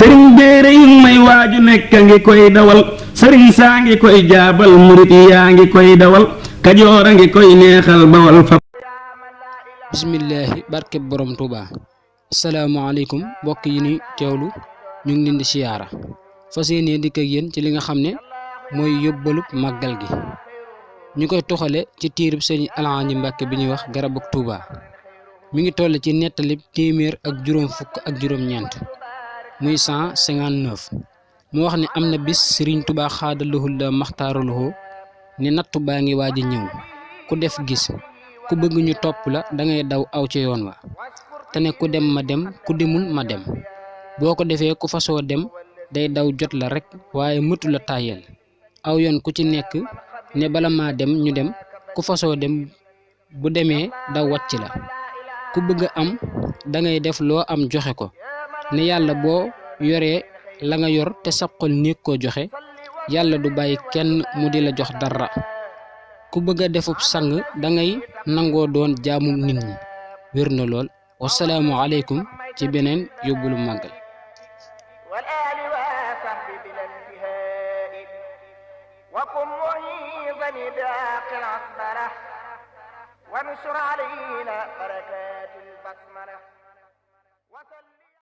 sëriñ béere yi may waaju nekk a ngi koy dawal sëriñ saa ngi koy jaabal murit yaa ngi koy dawal kajoor a ngi koy neexal bawal fa bismillaahi barkeb borom Tuuba asalaamaaleykum mbokk yi ni teewlu ñu ngi leen di siyaara fas yéene dikk ak yéen ci li nga xam ne mooy yóbbalub màggal gi ñu koy toxale ci tiirub sëriñ Alaaji Mbàkke bi ñuy wax garabug Tuuba mi ngi toll ci nettalib téeméer ak juróom fukk ak juróom-ñeent muy 159 mu wax ne am na bis sëriñ Tuuba xaadalahul la maxtaaralahoo ne nattu baa ngi waaj a ñëw ku def gis ku bëgg ñu topp la dangay daw aw ci yoon wa te ne ku dem ma dem ku demul ma dem boo ko defee ku fasoo dem day daw jot la rekk waaye mëtu la tàyyeel aw yoon ku ci nekk ne bala maa dem ñu dem ku fasoo dem bu demee daw wàcc la ku bëgg a am dangay def loo am joxe ko ne yàlla boo yoree la nga yor te sab xol néeg koo joxe yàlla du bàyyi kenn mu di la jox dara ku bëgg a defub sang dangay nangoo doon jaamu nit ñi wér na lool wasalaamu aleykum ci beneen yóbbulu màggal وانشر علينا بركات البسملة